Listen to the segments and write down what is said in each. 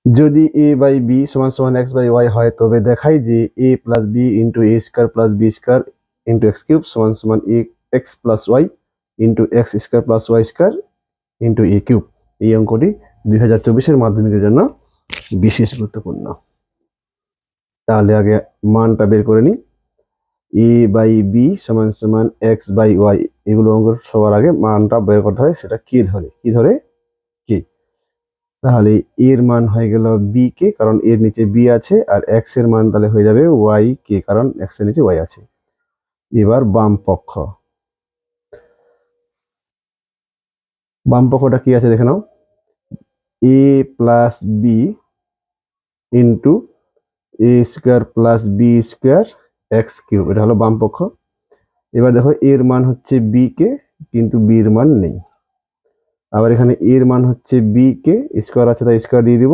যদি a by b সমান সমান x বাই y হয় তবে দেখাই যে a plus b into a square plus b square into x cube সমান সমান x plus y into x square plus y square into a cube. এই অঙ্কটি 2024-এর মাধ্যমিকের জন্য বিশেষ গুরুত্বপূর্ণ। তাহলে আগে মানটা বের করে নিই। a বাই b সমান সমান x বাই y, এগুলো অঙ্কের সবার আগে মানটা বের করতে হয়, সেটা কি ধরে কে। তাহলে এর মান হয়ে গেল বি কে, কারণ এর নিচে বি আছে, আর এক্স এর মান তাহলে হয়ে যাবে ওয়াই কে, কারণ এক্স এর নিচে ওয়াই আছে। এবার বাম পক্ষটা কি আছে দেখে নাও, A plus B into A square plus B square X cube, এটা হলো বাম পক্ষ। এবার দেখো এর মান হচ্ছে বি কে, কিন্তু বির মান নেই। আবার এখানে এর মান হচ্ছে বি কে, স্কোয়ার আছে তাই স্কোয়ার দিয়ে দিব,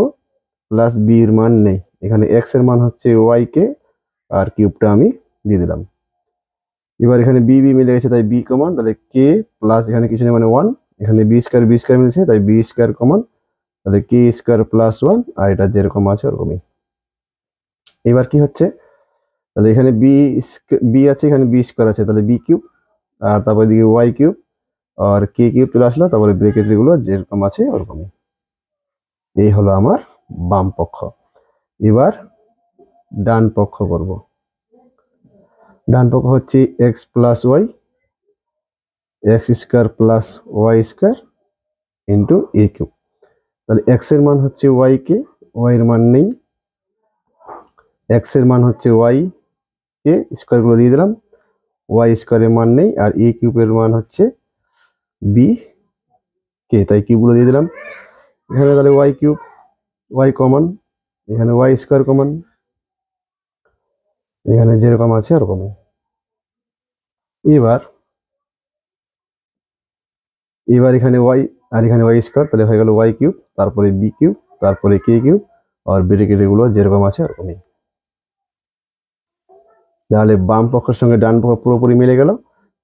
প্লাস বির মান নেই। এখানে এক্স এর মান হচ্ছে ওয়াই কে, আর কিউবটা আমি দিয়ে দিলাম। এবার এখানে বি বি মিলে গেছে তাই বি কমন, তাহলে কে প্লাস এখানে কিছু নেই মানে ওয়ান, এখানে বি স্কোয়ার মিলছে তাই বি স্কোয়ার কমন, তাহলে কে স্কোয়ার প্লাস ওয়ান, আর এটা যেরকম আছে ওরকমই। এবার কি হচ্ছে, তাহলে এখানে বি আছে, এখানে বি স্কোয়ার আছে, তাহলে বি কিউব, আর তারপর দিকে ওয়াই কিউব, আর কে কিউব চলে আসলো, তারপরে ব্রেকেট গুলো যেরকম আছে ওরকমই। এই হলো আমার বাম পক্ষ। এবার ডান পক্ষ করব। ডান পক্ষ হচ্ছে X plus Y, X square plus Y square into A cube. তাহলে এক্স এর মান হচ্ছে ওয়াই কে, ওয়াই এর মান নেই, এক্স এর মান হচ্ছে ওয়াই কে, স্কোয়ার গুলো দিয়ে দিলাম, ওয়াই স্কোয়ারের মান নেই, আর এ কিউবের মান হচ্ছে বি কে, তাই কিউবগুলো দিয়ে দিলাম। এখানে তাহলে ওয়াই কিউব, ওয়াই কমন, এখানে ওয়াই স্কোয়ার কমন, এখানে যেরকম আছে ওরকমই। এবার এখানে ওয়াই আর এখানে ওয়াই স্কোয়ার, তাহলে হয়ে গেল ওয়াই কিউব, তারপরে বি কিউব, তারপরে কে কিউব, আর ব্রেকেট গুলো যেরকম আছে ওরকমই। তাহলে বাম পক্ষের সঙ্গে ডান পক্ষ পুরোপুরি মিলে গেল।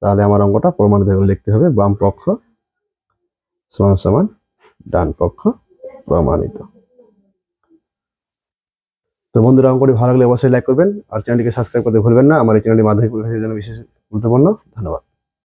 তাহলে আমার অঙ্কটা প্রমাণিত করে লিখতে হবে, বাম পক্ষ সমান সমান ডান পক্ষ প্রমাণিত। তো বন্ধুরা, অঙ্কটি ভালো লাগলে অবশ্যই লাইক করবেন, আর চ্যানেলটিকে সাবস্ক্রাইব করতে ভুলবেন না। আমার এই চ্যানেলটি মাধ্যমিক পরীক্ষার জন্য বিশেষ গুরুত্বপূর্ণ। ধন্যবাদ।